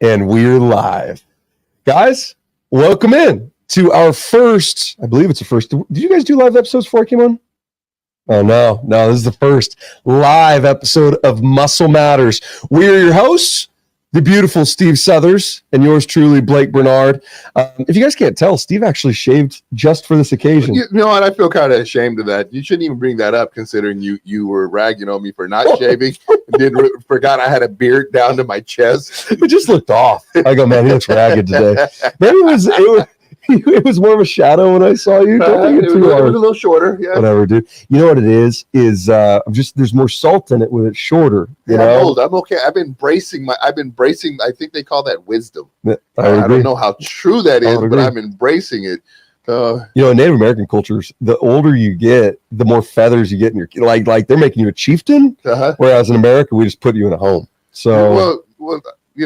And we're live. Guys, welcome in to our first, I believe it's the first. Did you guys do live episodes before I came on? Oh, no, this is the first live episode of Muscle Matters. We're your hosts, the beautiful Steve Southers, and yours truly, Blake Bernard. If you guys can't tell, Steve actually shaved just for this occasion. You know what? I feel kind of ashamed of that. You shouldn't even bring that up, considering you were ragging on me for not shaving. Forgot I had a beard down to my chest. It just looked off. I go, man, he looks ragged today. Maybe it was more of a shadow when I saw you. Don't think it was a little shorter. Yeah. Whatever, dude. You know what it is there's more salt in it when it's shorter. You know? I'm old. I'm okay. I've been bracing. I think they call that wisdom. I don't know how true that is, but I'm embracing it. In Native American cultures, the older you get, the more feathers you get in your like they're making you a chieftain. Whereas in America, we just put you in a home. So well,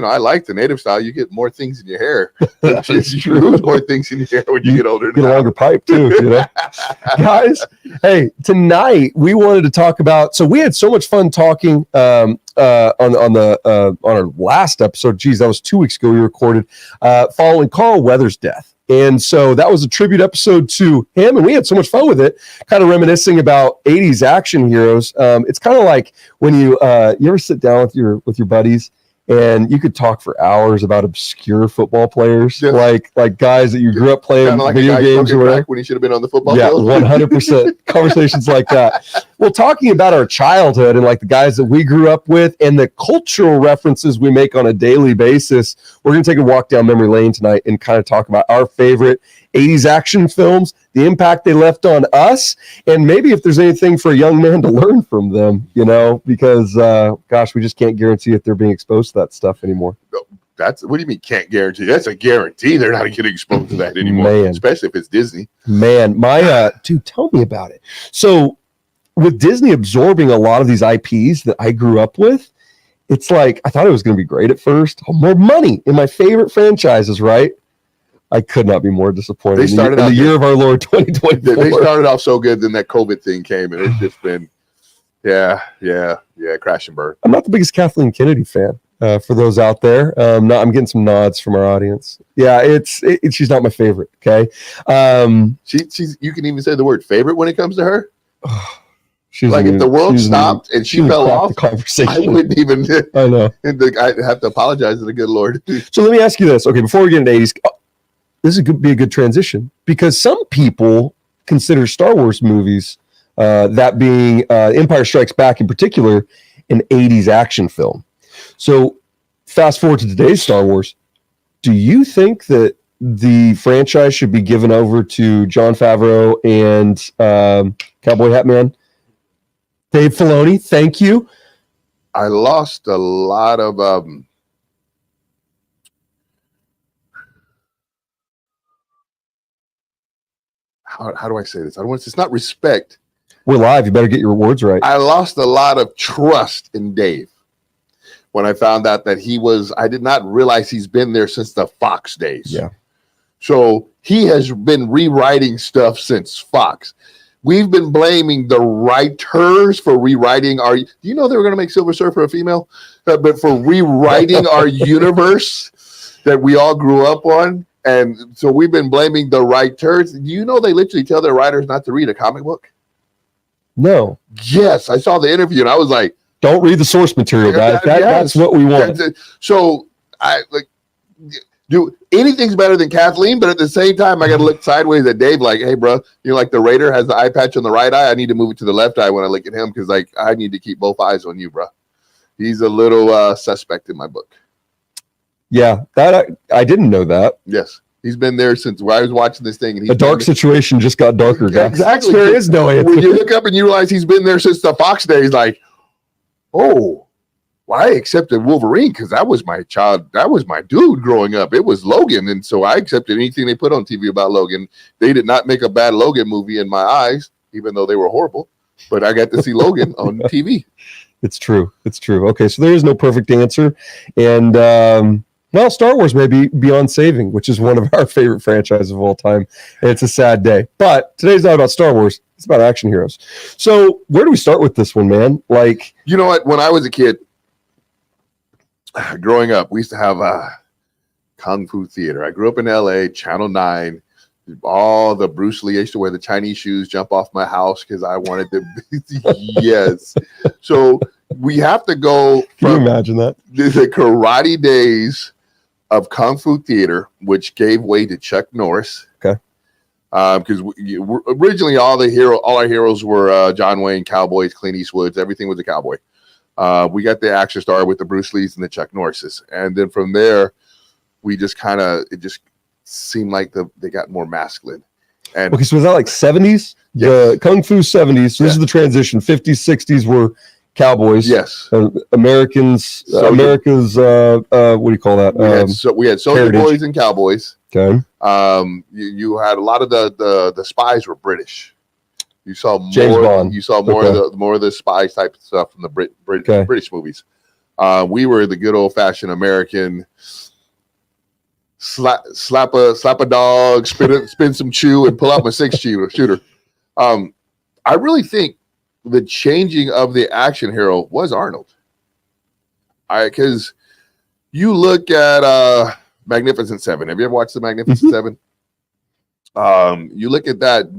I like the native style. You get more things in your hair. You lose more things in your hair when you get older. Get a longer pipe too, Guys, hey, tonight we wanted to talk about. So we had so much fun talking on our last episode. Geez, that was 2 weeks ago. We recorded following Carl Weathers' death. And so that was a tribute episode to him, and we had so much fun with it, kind of reminiscing about 80s action heroes. It's kind of like when you ever sit down with your buddies, and you could talk for hours about obscure football players, like guys that you grew up playing like video games or whatever. When he should have been on the football field. 100% conversations like that. Well, talking about our childhood and like the guys that we grew up with and the cultural references we make on a daily basis, we're going to take a walk down memory lane tonight and kind of talk about our favorite 80s action films, the impact they left on us, and maybe if there's anything for a young man to learn from them, because we just can't guarantee if they're being exposed to that stuff anymore. What do you mean can't guarantee? That's a guarantee they're not getting exposed to that anymore, especially if it's Disney. Man, dude, tell me about it. So with Disney absorbing a lot of these IPs that I grew up with, it's like I thought it was going to be great at first. More money in my favorite franchises, right? I could not be more disappointed. They started in the year of our Lord 2024. They started off so good, then that COVID thing came, and it's just been, crash and burn. I'm not the biggest Kathleen Kennedy fan. For those out there, I'm getting some nods from our audience. Yeah, she's not my favorite. Okay, she's. You can even say the word favorite when it comes to her. If the world stopped and she fell off, the conversation. I wouldn't even. I know. I have to apologize to the good Lord. So let me ask you this. Okay, before we get into 80s. This would be a good transition because some people consider Star Wars movies, that being Empire Strikes Back in particular, an 80s action film. So fast forward to today's Star Wars. Do you think that the franchise should be given over to Jon Favreau and Cowboy Hat Man? Dave Filoni, thank you. I lost a lot of... How do I say this? It's not respect. We're live. You better get your words right. I lost a lot of trust in Dave when I found out that I did not realize he's been there since the Fox days. Yeah. So he has been rewriting stuff since Fox. We've been blaming the writers for rewriting do you know they were going to make Silver Surfer a female? But for rewriting our universe that we all grew up on. And so we've been blaming the writers. Do you know they literally tell their writers not to read a comic book? No. Yes, I saw the interview and I was like, don't read the source material, guys. That's what we want. So anything's better than Kathleen, but at the same time, I got to look sideways at Dave like, hey, bro, like the Raider has the eye patch on the right eye. I need to move it to the left eye when I look at him because I need to keep both eyes on you, bro. He's a little suspect in my book. Yeah, that I didn't know that. Yes, he's been there since I was watching this thing. And the dark situation just got darker, guys. Exactly. There is no answer. When you look up and you realize he's been there since the Fox days, like, oh, well, I accepted Wolverine because that was my child. That was my dude growing up. It was Logan, and so I accepted anything they put on TV about Logan. They did not make a bad Logan movie in my eyes, even though they were horrible. But I got to see Logan on TV. It's true. Okay, so there is no perfect answer, and. Well, Star Wars may be beyond saving, which is one of our favorite franchises of all time. And it's a sad day. But today's not about Star Wars. It's about action heroes. So where do we start with this one, man? Like, you know what? When I was a kid, growing up, we used to have Kung Fu Theater. I grew up in LA, Channel 9. All the Bruce Lee. I used to wear the Chinese shoes, jump off my house because I wanted to. Yes. So we have to go Can you from imagine that? the karate days of Kung Fu Theater, which gave way to Chuck Norris. Okay. Because originally all our heroes were John Wayne, cowboys, Clint Eastwoods. Everything was a cowboy. We got the action star with the Bruce Lees and the Chuck Norrises, and then from there, we just it just seemed like they got more masculine. And Okay, so was that like 70s? The Kung Fu 70s. So this is the transition. 50s, 60s were cowboys. yes, Americans, America's, what do you call that? we had soldier heritage. boys and cowboys. Okay. You had a lot of the spies were British. You saw more, James Bond. You saw more of the spy type stuff from the British movies. We were the good old fashioned American. Slap a dog, spin some chew, and pull out my 6-shooter. I really think the changing of the action hero was Arnold. Because you look at Magnificent Seven. Have you ever watched the Magnificent Seven? You look at that.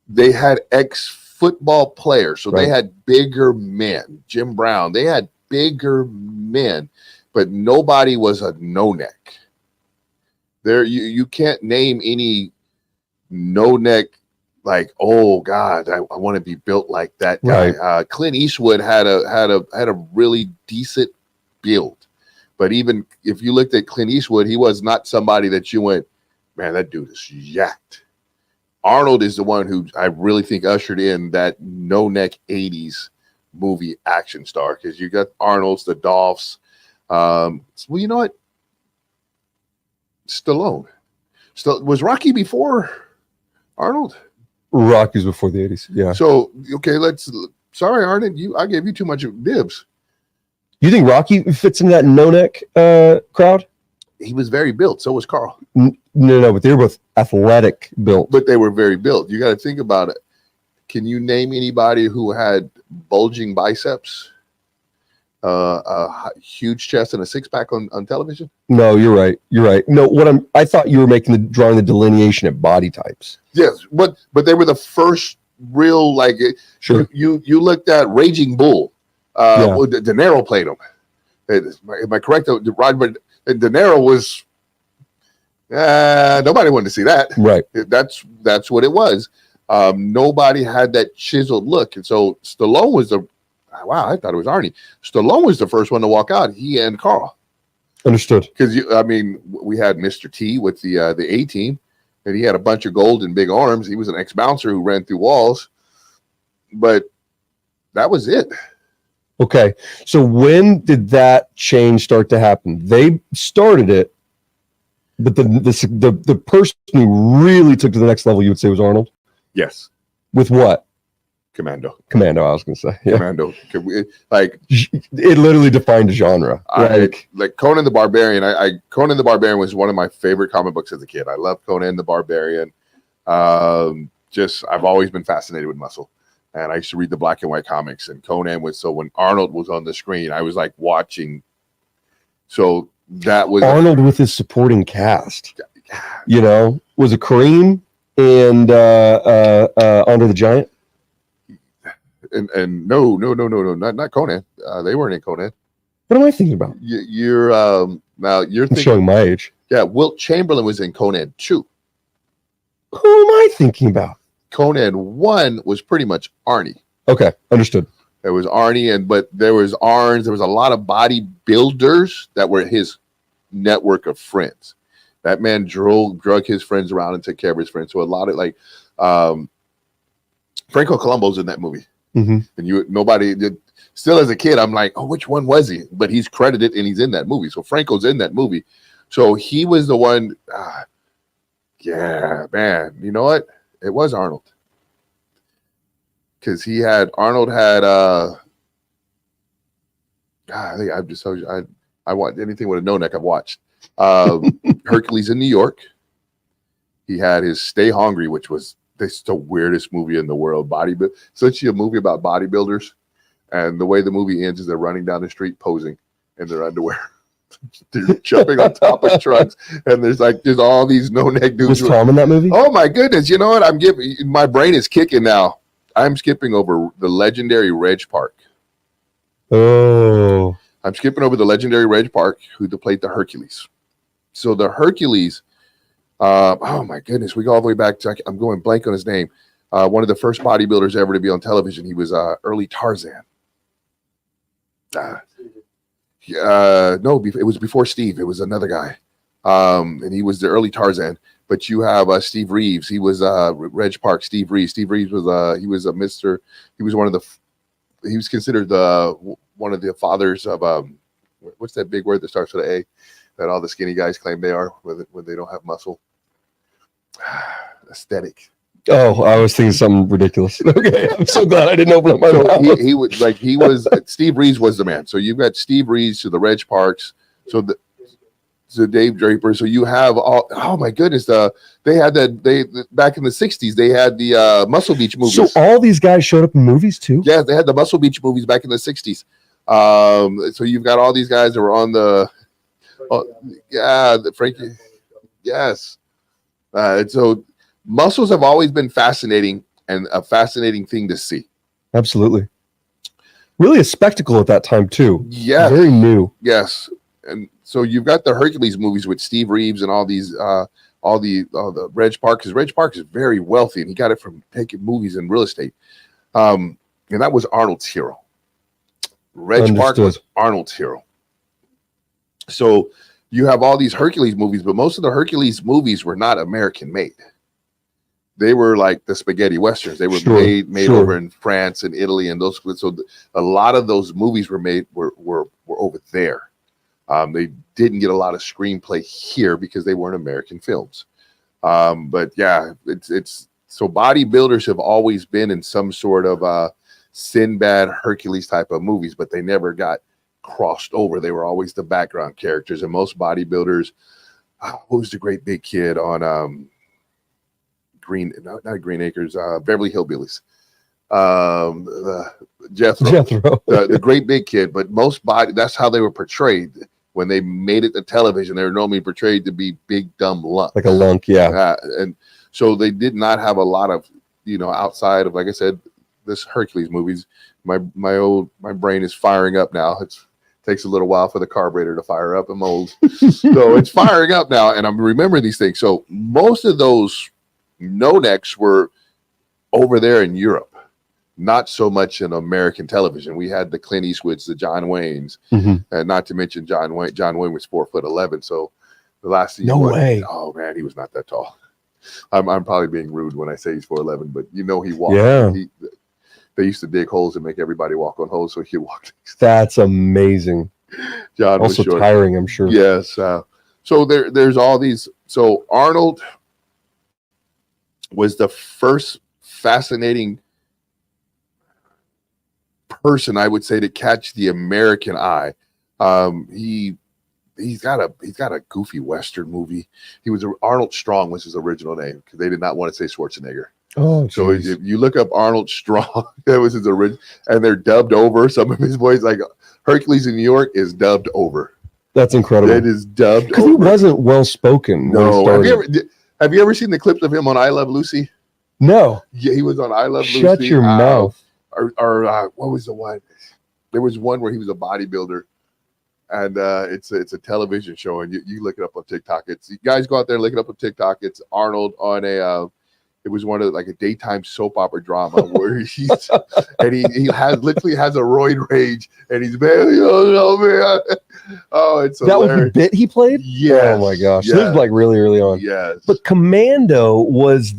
They had ex-football players, so they had bigger men. Jim Brown. They had bigger men, but nobody was a no-neck. There, you can't name any no-neck like, oh God, I want to be built like that guy. Right. Clint Eastwood had a really decent build, but even if you looked at Clint Eastwood, he was not somebody that you went, man, that dude is yacked. Arnold is the one who I really think ushered in that no-neck 80s movie action star, because you got Arnold's, the Dolphs. Well, you know what? Stallone. Was Rocky before Arnold? Rockies before the 80s. Yeah. So, okay, sorry, Arnold, I gave you too much dibs. You think Rocky fits into that no-neck crowd? He was very built. So was Carl. No, but they were both athletic built. But they were very built. You got to think about it. Can you name anybody who had bulging biceps, a huge chest, and a six-pack on television? No, you're right. You're right. No, I thought you were drawing the delineation of body types. Yes, but they were the first real, like, Sure. You looked at Raging Bull. De Niro played him. Am I correct? Robert De Niro was nobody wanted to see that. Right. That's what it was. Nobody had that chiseled look, and so Stallone was wow, I thought it was Arnie. Stallone was the first one to walk out. He and Carl. Understood. Because we had Mr. T with the A-Team, and he had a bunch of gold and big arms. He was an ex-bouncer who ran through walls, but that was it. Okay. So when did that change start to happen? They started it, but the person who really took to the next level, you would say, was Arnold? Yes. With what? Commando, I was going to say. Yeah. Commando. Like, it literally defined a genre. Like Conan the Barbarian. Conan the Barbarian was one of my favorite comic books as a kid. I love Conan the Barbarian. I've always been fascinated with muscle. And I used to read the black and white comics, and Conan was, so when Arnold was on the screen, I was like watching. So that was Arnold with his supporting cast. Was it Kareem and Andre the Giant? And no, not Conan. They weren't in Conan. What am I thinking about? You're now you're I'm thinking, showing my age. Yeah, Wilt Chamberlain was in Conan 2. Who am I thinking about? Conan 1 was pretty much Arnie. Okay, understood. There was Arnie, but there was Arns. There was a lot of bodybuilders that were his network of friends. That man drug his friends around and took care of his friends. So a lot of Franco Columbo's in that movie. Mm-hmm. And nobody did. Still as a kid, I'm like, oh, which one was he? But he's credited and he's in that movie. So Franco's in that movie. So he was the one. Yeah, man. You know what? It was Arnold. Because Arnold had I think I've just told you I want anything with a no neck I've watched. Hercules in New York. He had his Stay Hungry, which was the weirdest movie in the world. Essentially a movie about bodybuilders, and the way the movie ends is they're running down the street posing in their underwear. They're jumping on top of trucks, and there's all these no neck Was dudes. Tom in that movie? Oh my goodness! You know what? My brain is kicking now. I'm skipping over the legendary Reg Park. Oh, I'm skipping over the legendary Reg Park, who played the Hercules. So the Hercules, oh my goodness, we go all the way back to, I'm going blank on his name. One of the first bodybuilders ever to be on television. He was early Tarzan. No, it was before Steve. It was another guy, and he was the early Tarzan. But you have Steve Reeves. He was Reg Park. Steve Reeves. Steve Reeves was he was a Mister. He was one of the. He was considered one of the fathers of what's that big word that starts with an A that all the skinny guys claim they are when they don't have muscle. Aesthetic. oh, I was thinking something ridiculous. Okay, I'm so glad I didn't open up my mouth. So he was Steve Reeves was the man. So you've got Steve Reeves to the Reg Parks. So Dave Draper. So you have all. Oh my goodness! They had back in the '60s. They had the Muscle Beach movies. So all these guys showed up in movies too. Yeah, they had the Muscle Beach movies back in the '60s. So you've got all these guys that were on the Frankie. Yes. So muscles have always been fascinating and a fascinating thing to see. Absolutely. Really a spectacle at that time too. Yeah. Very new. Yes. And so you've got the Hercules movies with Steve Reeves and all the Reg Park, because Reg Park is very wealthy and he got it from taking movies and real estate. And that was Arnold's hero. Reg Park was Arnold's hero. So you have all these Hercules movies, but most of the Hercules movies were not American made. They were like the spaghetti westerns. They were made over in France and Italy and those. So a lot of those movies were made were over there. They didn't get a lot of screenplay here because they weren't American films. But yeah, it's so bodybuilders have always been in some sort of Sinbad, Hercules type of movies, but they never got crossed over. They were always the background characters. And most bodybuilders, who's the great big kid on not Green Acres, Beverly Hillbillies. Jethro. The great big kid, but that's how they were portrayed. When they made it to television, they were normally portrayed to be big, dumb lunk. Like a lunk, yeah. And so they did not have a lot of, outside of, like I said, this Hercules movies. My brain is firing up now. It takes a little while for the carburetor to fire up and mold. So it's firing up now, and I'm remembering these things. So most of those no necks were over there in Europe. Not so much in American television. We had the Clint Eastwoods, the John Waynes, and not to mention John Wayne. John Wayne was 4'11", so the last thing. No way. Oh man, he was not that tall. I'm probably being rude when I say he's 4'11", but he walked. Yeah. They used to dig holes and make everybody walk on holes, so he walked. That's amazing. John also was short. Tiring, I'm sure. Yes. So there's all these. So Arnold was the first fascinating person, I would say, to catch the American eye. He's got a goofy Western movie. He was Arnold Strong was his original name because they did not want to say Schwarzenegger. Oh, so if you look up Arnold Strong, that was his original, and they're dubbed over. Some of his voice, like Hercules in New York, is dubbed over. That's incredible. It is dubbed because he wasn't well spoken. No, have you ever seen the clips of him on I Love Lucy? No. Yeah, he was on I Love Lucy. Shut your mouth. Or what was the one? There was one where he was a bodybuilder, and it's a television show, and you look it up on TikTok. You guys go out there and look it up on TikTok. It's Arnold on it was one of like a daytime soap opera drama where he literally has a roid rage, and he's man. Oh, it's that hilarious. was the bit he played. Yeah. Oh my gosh, yes. This is like really early on. Yes. But Commando was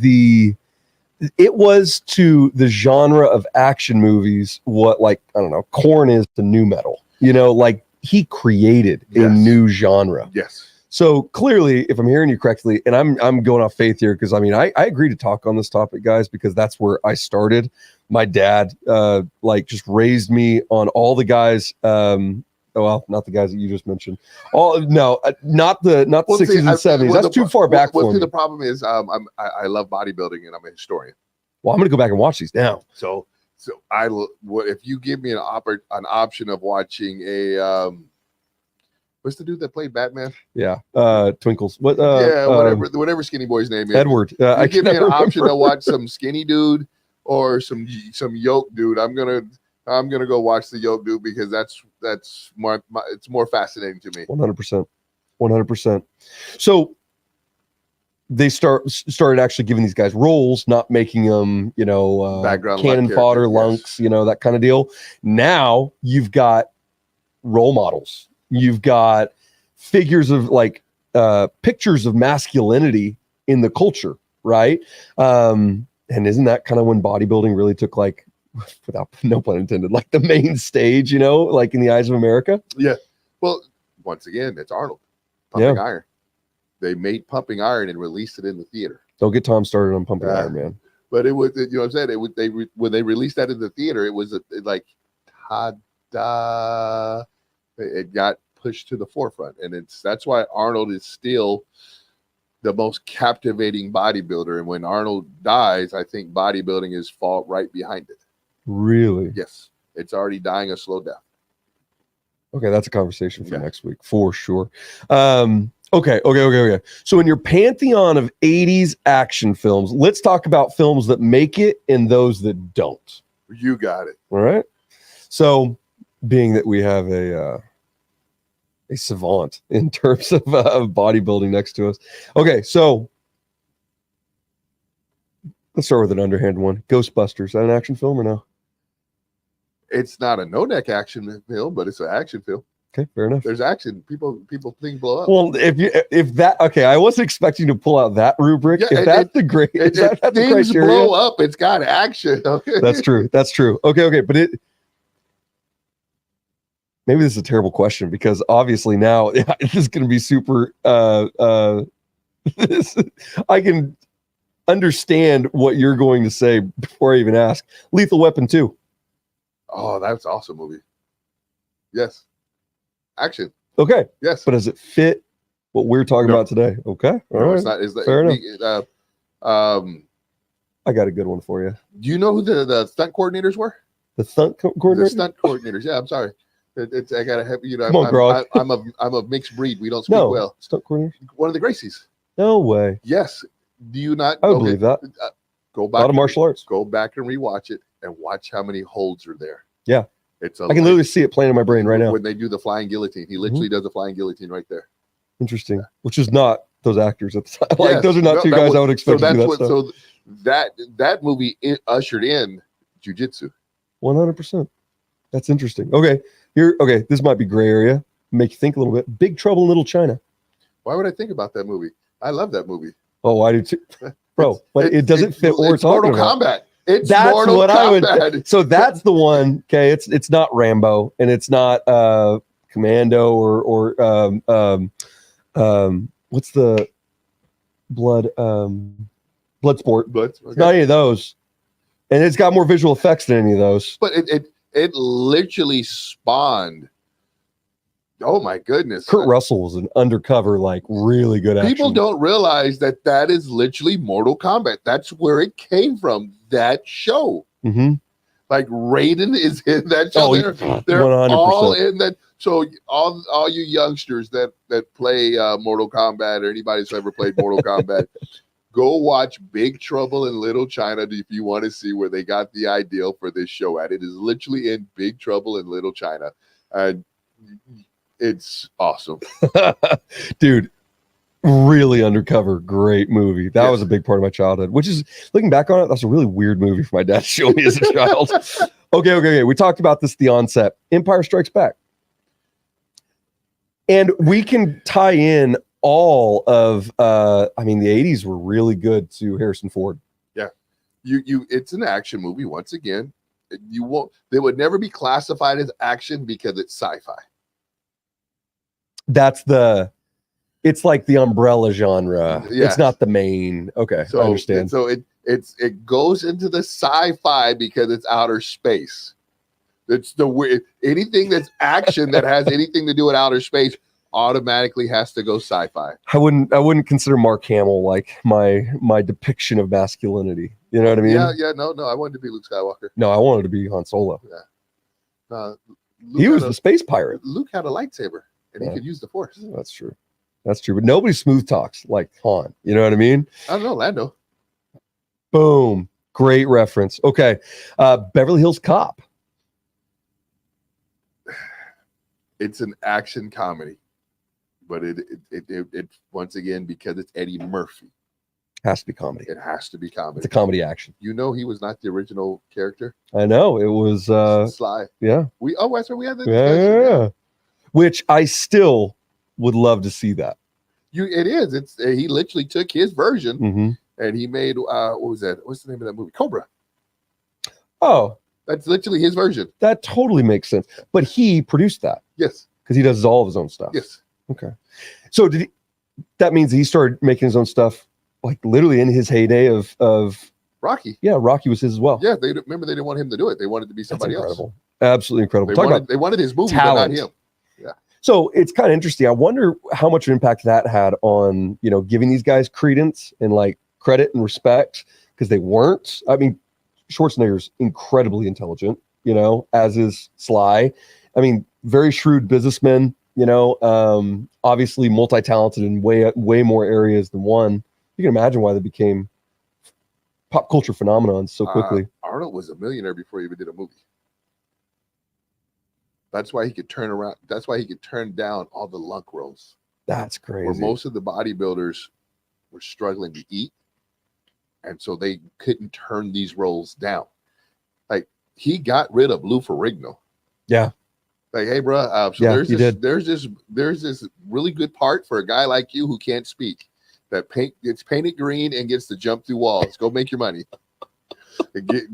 it was to the genre of action movies what, like, I don't know, Korn is to new metal. Like he created a new genre. Yes. So clearly, if I'm hearing you correctly, and I'm going off faith here, because I mean I agree to talk on this topic, guys, because that's where I started. My dad just raised me on all the guys. Well, not the guys that you just mentioned. Not the 60s and 70s. That's too far back for me. The problem is, I love bodybuilding and I'm a historian. Well, I'm going to go back and watch these now. So if you give me an option of watching a What's the dude that played Batman? Yeah. Twinkles. What? Whatever Skinny Boy's name is. Edward. You I give can me an never option remember. to watch some skinny dude or some yoke dude. I'm gonna go watch the yoke dude because that's more it's more fascinating to me. 100%. 100%. So they started actually giving these guys roles, not making them, Background cannon like fodder, characters, lunks, that kind of deal. Now you've got role models. You've got figures of pictures of masculinity in the culture, right? And isn't that kind of when bodybuilding really took without no pun intended, like the main stage, like in the eyes of America? Yeah. Well, once again, it's Arnold. Pumping Iron. They made Pumping Iron and released it in the theater. Don't get Tom started on Pumping Iron, man. But it was, what I'm saying, when they released that in the theater, it was ta-da. It got pushed to the forefront, and that's why Arnold is still the most captivating bodybuilder. And when Arnold dies, I think bodybuilding is fall right behind it. Really? Yes, it's already dying a slow death. Okay, that's a conversation for next week for sure. Okay. So in your pantheon of 80s action films, let's talk about films that make it and those that don't. You got it. All right. So being that we have a savant in terms of bodybuilding next to us. Okay, so let's start with an underhand one. Ghostbusters. Is that an action film or no? It's not a no-neck action film, but it's an action film. Okay, fair enough. There's action. People think blow up. Well, if that okay, I wasn't expecting to pull out that rubric. Yeah, if that's the great, if the things criteria? blow up, it's got action. Okay? That's true. Okay, but maybe this is a terrible question because obviously now this is going to be super. I can understand what you're going to say before I even ask. Lethal Weapon 2. Oh, that's an awesome movie. Yes. Action. Okay. Yes. But does it fit what we're talking about today? Okay. All right. It's not. It's fair enough. I got a good one for you. Do you know who the stunt coordinators were? The stunt coordinator? The stunt coordinators. Yeah, I'm sorry. I gotta have Come on, Grog. I'm a mixed breed. We don't speak well. Stunt coordinator? One of the Gracies. No way. Yes. Do you not? I would believe that. Go back. A lot of martial arts. Go back and rewatch it and watch how many holds are there. Yeah. I can literally see it playing in my brain right now. When they do the flying guillotine, he literally does a flying guillotine right there. Interesting. Which is not those actors at the time. Those are not two guys I would expect to do that stuff. So that movie ushered in jiu-jitsu. 100%. That's interesting. Okay. This might be gray area. Make you think a little bit. Big Trouble in Little China. Why would I think about that movie? I love that movie. Oh, I do too. Bro, but it doesn't fit what we're talking about. Mortal Kombat. It's that's Mortal what Kombat. I would. So that's the one. Okay, it's not Rambo and it's not Commando or what's the Blood Sport. But It's not any of those, and it's got more visual effects than any of those. But it literally spawned. Oh my goodness! Kurt Russell was an undercover, really good action. People don't realize that is literally Mortal Kombat. That's where it came from. That show. Mm-hmm. Like Raiden is in that show. They're 100%. all in that. So all you youngsters that play Mortal Kombat or anybody who's ever played Mortal Kombat, go watch Big Trouble in Little China if you want to see where they got the ideal for this show at. It is literally in Big Trouble in Little China. It's awesome. Dude, really undercover, great movie. That was a big part of my childhood, which is, looking back on it, that's a really weird movie for my dad to show me as a child. Okay. We talked about this at the onset. Empire Strikes Back. And we can tie in all of, the 80s were really good to Harrison Ford. Yeah. It's an action movie. Once again, they would never be classified as action because it's sci-fi. It's like the umbrella genre. Yes. It's not the main. Okay, so, I understand. So it goes into the sci-fi because it's outer space. It's anything that's action that has anything to do with outer space automatically has to go sci-fi. I wouldn't consider Mark Hamill like my depiction of masculinity. You know what I mean? Yeah. No. I wanted to be Luke Skywalker. No, I wanted to be Han Solo. Yeah. He was the space pirate. Luke had a lightsaber. and he Yeah. could use the Force. That's true. That's true. But nobody smooth talks like Han. You know what I mean? I don't know, Lando. Boom. Great reference. Okay. Beverly Hills Cop. It's an action comedy, but it once again, because it's Eddie Murphy, Has to be comedy. it has to be It's comedy. a comedy action. You know, he was not the original character. I know. It was Sly. yeah. That's where we had the Yeah, discussion. yeah, yeah. Which I still would love to see that. It is. It's he literally took his version Mm-hmm. and he made what was that? What's the name of that movie? Cobra. Oh, That's literally his version. that totally makes sense. But he produced that Yes. because he does all of his own stuff. Yes. Okay. So that means he started making his own stuff like literally in his heyday of Rocky. yeah, Rocky was his as well. Yeah, they didn't want him to do it. They wanted to be That's somebody else. incredible. Absolutely incredible. Talk about They wanted his movie, talent. but not him. So it's kind of interesting. I wonder how much of an impact that had on, giving these guys credence and like credit and respect because they weren't. I mean, Schwarzenegger's incredibly intelligent, as is Sly. I mean, very shrewd businessmen, obviously multi-talented in way more areas than one. You can imagine why they became pop culture phenomenons so quickly. Arnold was a millionaire before he even did a movie. That's why he could turn around. That's why he could turn down all the lunk roles. That's crazy. Where most of the bodybuilders were struggling to eat, and so they couldn't turn these roles down. Like he got rid of Lou Ferrigno. Yeah. Like, hey, bro. There's this really good part for a guy like you who can't speak. That gets painted green and gets to jump through walls. Go make your money.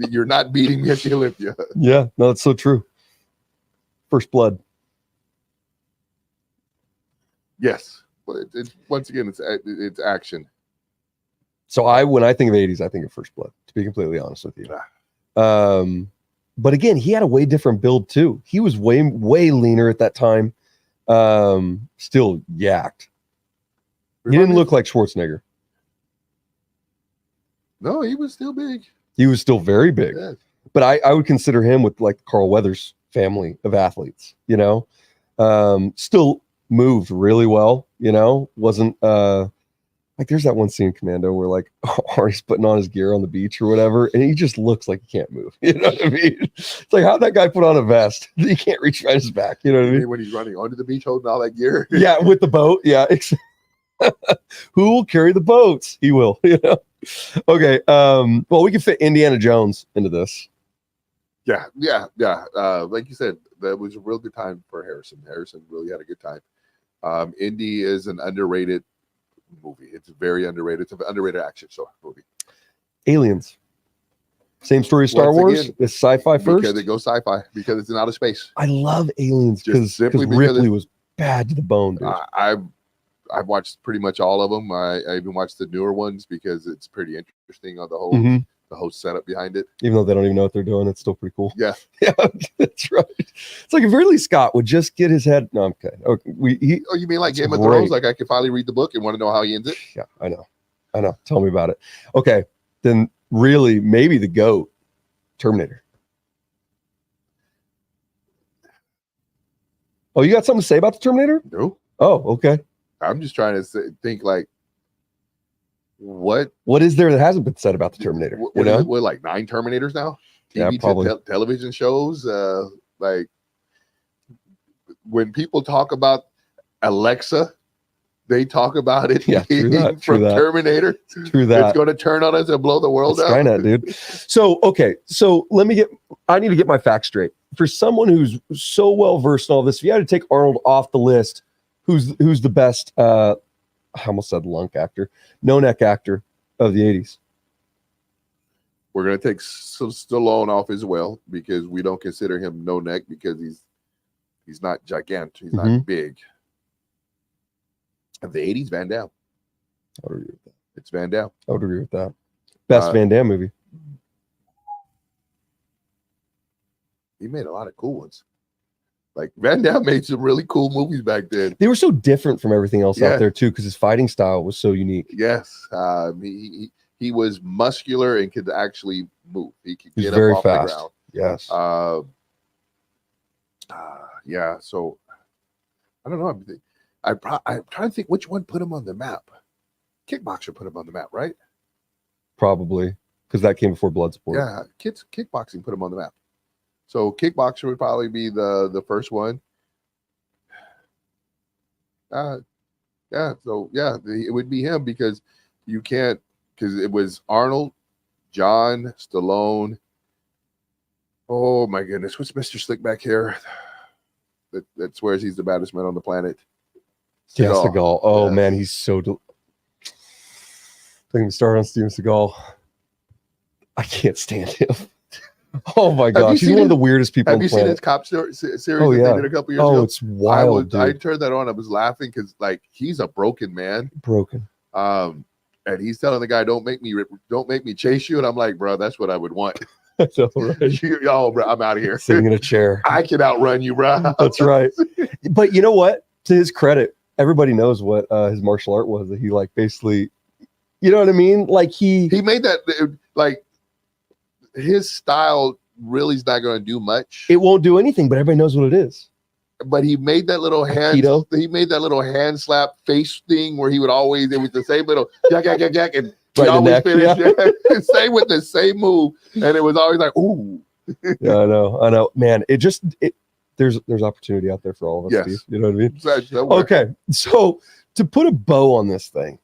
You're not beating me at the Olympia. Yeah, no, it's so true. First Blood. Yes, but it's once again, it's action. So when I think of 80s, I think of First Blood, to be completely honest with you. But again, he had a way different build too. He was way leaner at that time. Still yacked. He didn't look like Schwarzenegger. No, he was still big. He was still very big. Yeah. But I would consider him with like Carl Weathers family of athletes, still moved really well, wasn't like there's that one scene in Commando where like Arnie's putting on his gear on the beach or whatever, and he just looks like he can't move. You know what I mean? It's like, how'd that guy put on a vest? He can't reach right his back. You know what I mean? When he's running onto the beach holding all that gear. Yeah, with the boat. Yeah. Who will carry the boats? He will, Okay. Well, we can fit Indiana Jones into this. Yeah. Like you said, that was a real good time for Harrison. Harrison really had a good time. Indy is an underrated movie. It's very underrated. It's an underrated action show movie. Aliens. Same story as Star Wars. It's sci-fi first. Because it goes sci-fi. Because it's in outer space. I love Aliens because Ripley was bad to the bone, dude. I've watched pretty much all of them. I even watched the newer ones because it's pretty interesting on the whole the whole setup behind it. Even though they don't even know what they're doing, it's still pretty cool. Yeah, yeah, that's right. It's like if Ridley Scott would just get his head. No, I'm kidding. Okay, you mean like Game of Thrones? Like I can finally read the book and want to know how he ends it? Yeah, I know. Tell me about it. Okay, then really maybe the GOAT, Terminator. Oh, you got something to say about the Terminator? No. Oh, okay. I'm just trying to think like what is there that hasn't been said about the Terminator? What like 9 Terminators now? TV, yeah, probably. Television shows. Like when people talk about Alexa, they talk about it from Terminator. True that. It's going to turn on us and blow the world up. Skynet, dude. So, okay. So I need to get my facts straight. For someone who's so well versed in all this, if you had to take Arnold off the list, who's the best, I almost said lunk actor, no neck actor of the 80s? We're going to take Stallone off as well because we don't consider him no neck because he's not gigantic. He's not big. Of the 80s, Van Damme. I would agree with that. It's Van Damme. I would agree with that. Best Van Damme movie. He made a lot of cool ones. Like Van Damme made some really cool movies back then. They were so different from everything else out there too, because his fighting style was so unique. Yes, he was muscular and could actually move. He could get very up off fast. the ground. Yes. Yeah. So I don't know. I'm trying to think which one put him on the map. Kickboxer put him on the map, right? Probably because that came before Bloodsport. Yeah, kickboxing put him on the map. So kickboxer would probably be the first one. Yeah, so yeah, it would be him because you can't, because it was Arnold, John, Stallone. Oh my goodness, what's Mr. Slick back here that swears he's the baddest man on the planet? Yeah, Seagal. Oh Yes. man, he's so. Don't even start on Steven Seagal. I can't stand him. Oh my gosh, he's one of the weirdest people. Have you on the seen planet. his cop series that yeah. they did a couple years ago? Oh, it's wild. I turned that on. I was laughing because like he's a broken man. Broken. And he's telling the guy, "Don't make me chase you." And I'm like, "Bro, that's what I would want." I know, right? Oh, bro, I'm out of here. Sitting in a chair. I can outrun you, bro. That's right. But you know what? To his credit, everybody knows what his martial art was. That he like basically, you know what I mean? Like he made that like his style really is not going to do much. It won't do anything, but everybody knows what it is. But he made that little hand. Aikido. He made that little hand slap face thing where he would always. It was the same little jack, and he Right, always finished. Yeah. Same with the same move, and it was always like, ooh. Yeah, I know, man. There's opportunity out there for all of us. Yes. Steve. You know what I mean? That works. Okay, so to put a bow on this thing,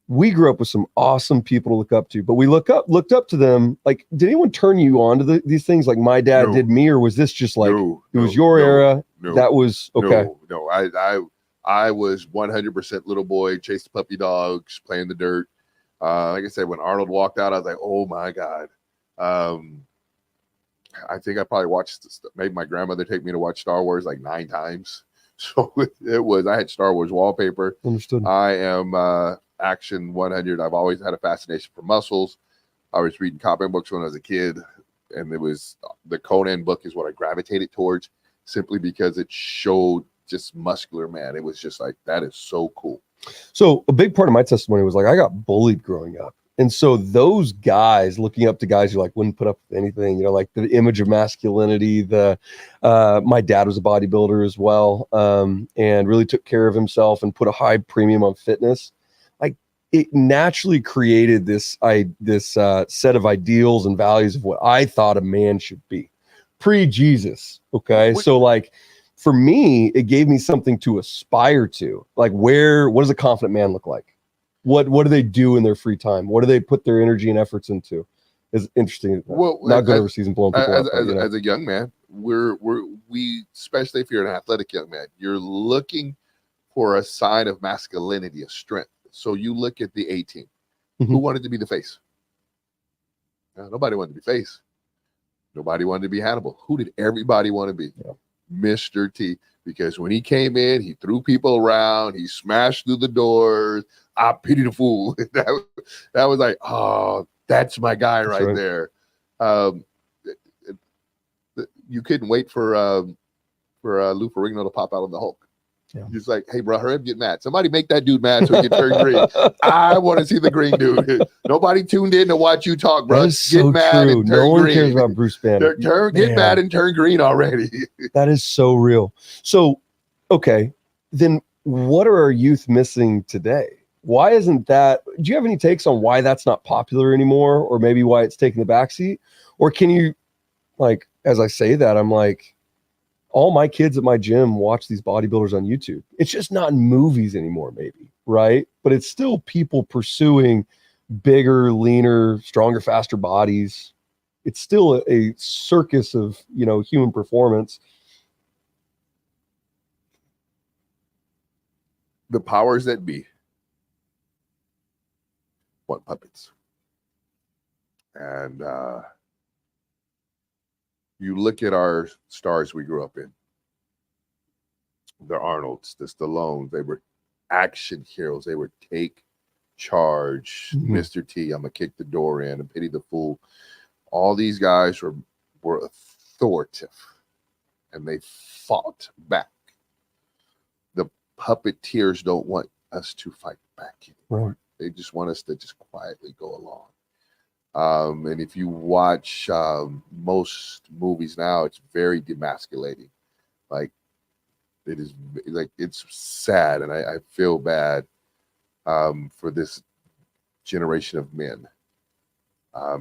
we grew up with some awesome people to look up to, but we looked up to them. Like, did anyone turn you on to these things like my dad did me, or was this just like it was your era? That was okay. No, I was 100% little boy, chased puppy dogs, playing the dirt. Like I said, when Arnold walked out, I was like, oh my God. I think I probably watched, maybe my grandmother take me to watch Star Wars like 9 times. So I had Star Wars wallpaper. Understood. I am Action 100. I've always had a fascination for muscles. I was reading comic books when I was a kid, and it was the Conan book is what I gravitated towards simply because it showed just muscular man. It was just like, that is so cool. So a big part of my testimony was like, I got bullied growing up. And so those guys looking up to guys who like wouldn't put up with anything, you know, like the image of masculinity, my dad was a bodybuilder as well. And really took care of himself and put a high premium on fitness. Like it naturally created this set of ideals and values of what I thought a man should be pre-Jesus. Okay. So like, for me, it gave me something to aspire to. Like what does a confident man look like? What do they do in their free time? What do they put their energy and efforts into? It's interesting. Well, not going overseas and blowing people up. As a young man, we especially if you're an athletic young man, you're looking for a sign of masculinity, a strength. So you look at the A-team. Mm-hmm. Who wanted to be the face? Nobody wanted to be face. Nobody wanted to be Hannibal. Who did everybody want to be? Yeah. Mr. T. Because when he came in, he threw people around, he smashed through the doors. I pity the fool. that was like, oh, that's my guy right there. You couldn't wait for Lou Ferrigno to pop out of the Hulk. Yeah. Just like, hey, bro, hurry up, get mad. Somebody make that dude mad so he can turn green. I want to see the green dude. Nobody tuned in to watch you talk, bro. That is so true. No one cares about Bruce Banner. Get mad and turn green already. That is so real. So, okay, then what are our youth missing today? Why isn't that? Do you have any takes on why that's not popular anymore, or maybe why it's taking the backseat? Or can you, like, as I say that, I'm like, all my kids at my gym watch these bodybuilders on YouTube. It's just not in movies anymore, maybe, right? But it's still people pursuing bigger, leaner, stronger, faster bodies. It's still a circus of, human performance. The powers that be want puppets. And you look at our stars we grew up in. The Arnolds, the Stallones, they were action heroes. They were take charge. Mm-hmm. Mr. T, I'm going to kick the door in and pity the fool. All these guys were authoritative, and they fought back. The puppeteers don't want us to fight back anymore. Right. They just want us to just quietly go along. And if you watch most movies now, it's very demasculating. Like It is like, it's sad, and I feel bad for this generation of men.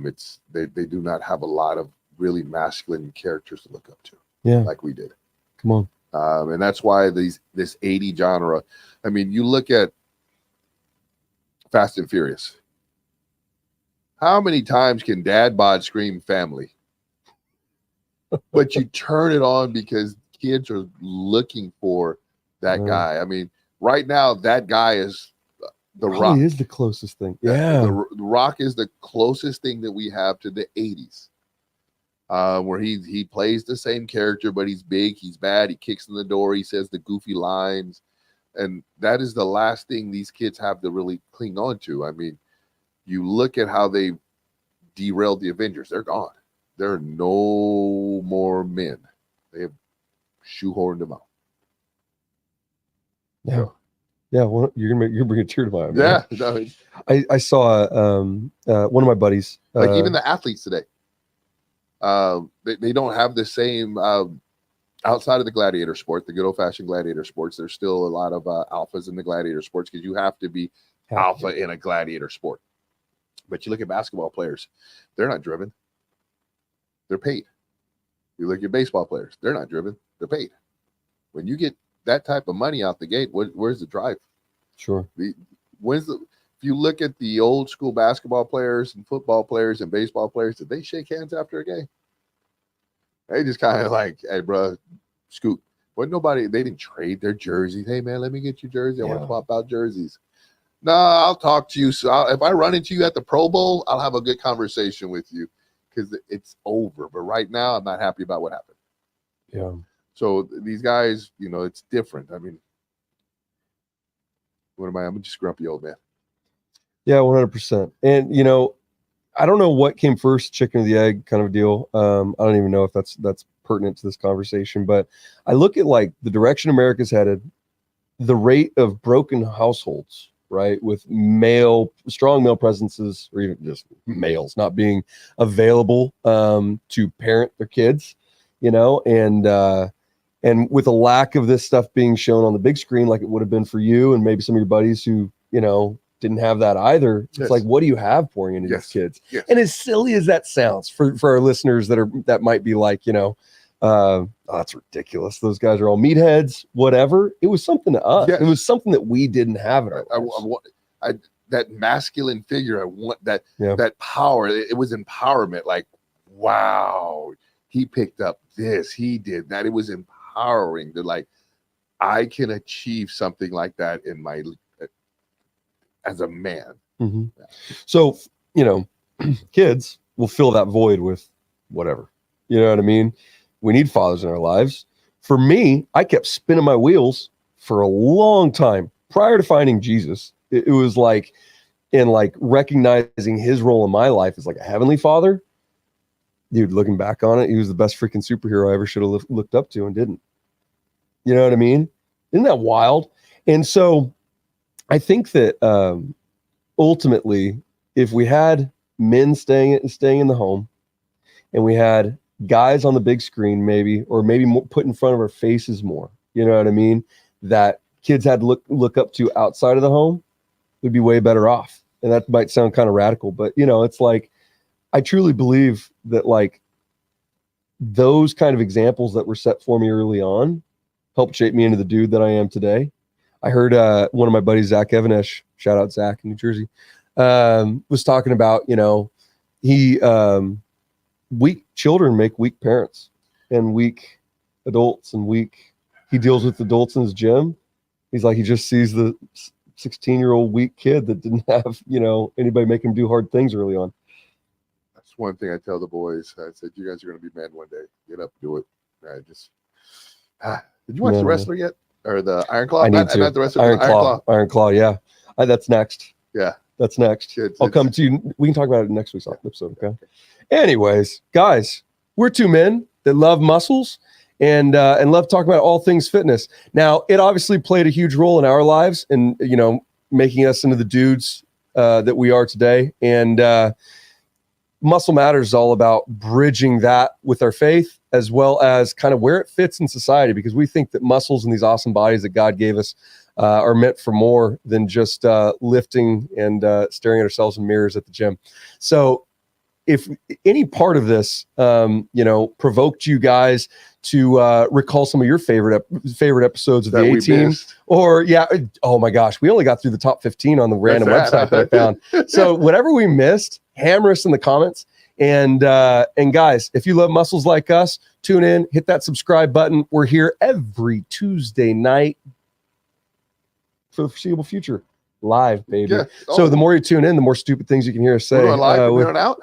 It's they do not have a lot of really masculine characters to look up to, like we did. Come on. And that's why this 80 genre. I mean, you look at Fast and Furious. How many times can dad bod scream family? But you turn it on because kids are looking for that guy. I mean, right now, that guy is The Rock. Is the closest thing. Yeah. The Rock is the closest thing that we have to the 80s. Where he plays the same character, but he's big, he's bad, he kicks in the door, he says the goofy lines. And that is the last thing these kids have to really cling on to. I mean, you look at how they derailed the Avengers. They're gone. There are no more men. They have shoehorned them out. Yeah. Yeah. Well, you're bring a tear to my eye. Yeah. No, I saw one of my buddies. like even the athletes today. They don't have the same outside of the gladiator sport, the good old fashioned gladiator sports. There's still a lot of alphas in the gladiator sports because you have to be alpha in a gladiator sport. But you look at basketball players, they're not driven. They're paid. You look at baseball players, they're not driven. They're paid. When you get that type of money out the gate, where's the drive? Sure. If you look at the old school basketball players and football players and baseball players, did they shake hands after a game? They just kind of like, hey, bro, scoot. But they didn't trade their jerseys. Hey, man, let me get your jersey. I want to pop out jerseys. No, I'll talk to you. So if I run into you at the Pro Bowl, I'll have a good conversation with you because it's over. But right now, I'm not happy about what happened. Yeah. So these guys, it's different. I mean, what am I? I'm just grumpy old man. Yeah, 100%. And I don't know what came first, chicken or the egg kind of a deal. I don't even know if that's pertinent to this conversation, but I look at like the direction America's headed, the rate of broken households, right? With strong male presences, or even just males not being available to parent their kids, and with a lack of this stuff being shown on the big screen, like it would have been for you and maybe some of your buddies who, didn't have that either. It's like, what do you have pouring into these kids? Yes. And as silly as that sounds for our listeners that might be like, that's ridiculous. Those guys are all meatheads, whatever. It was something to us. Yes. It was something that we didn't have in our lives. That masculine figure, I want that power. It was empowerment. Like, wow, he picked up this, he did that. It was empowering to like, I can achieve something like that in my as a man. Mm-hmm. Yeah. So, kids will fill that void with whatever. You know what I mean? We need fathers in our lives. For me, I kept spinning my wheels for a long time prior to finding Jesus. It was like, in like recognizing his role in my life as like a heavenly father. Dude, looking back on it, he was the best freaking superhero I ever should have looked up to and didn't. You know what I mean? Isn't that wild? And so I think that ultimately, if we had men staying in the home and we had guys on the big screen, maybe more put in front of our faces more, you know what I mean? That kids had to look up to outside of the home, we'd be way better off. And that might sound kind of radical, but it's like, I truly believe that like those kind of examples that were set for me early on helped shape me into the dude that I am today. I heard one of my buddies, Zach Evanesh, shout out Zach in New Jersey, was talking about, weak children make weak parents and weak adults he deals with adults in his gym. He's like, he just sees the 16-year-old weak kid that didn't have, anybody make him do hard things early on. That's one thing I tell the boys. I said, you guys are going to be men one day. Get up, do it. Did you watch The Wrestler yet? Or the Iron Claw? I need to. Not the Wrestler, Iron Claw, yeah. That's next. Yeah. That's next. I'll come to you. We can talk about it next week's episode, okay? Anyways, guys, we're two men that love muscles and love talking about all things fitness. Now, it obviously played a huge role in our lives and, making us into the dudes that we are today. And Muscle Matters is all about bridging that with our faith as well as kind of where it fits in society, because we think that muscles and these awesome bodies that God gave us are meant for more than just lifting and staring at ourselves in mirrors at the gym. So if any part of this, provoked you guys to recall some of your favorite episodes of the A-Team, or oh my gosh, we only got through the top 15 on the random website that I found. So whatever we missed, hammer us in the comments. And guys, if you love muscles like us, tune in, hit that subscribe button. We're here every Tuesday night for the foreseeable future, live, baby. Yeah. Oh. So the more you tune in, the more stupid things you can hear us say. Live from here on out?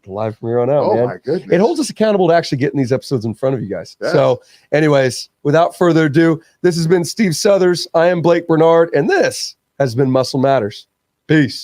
Live from here on out, man. Oh my goodness. It holds us accountable to actually getting these episodes in front of you guys. Yes. So anyways, without further ado, this has been Steve Southers. I am Blake Bernard, and this has been Muscle Matters. Peace.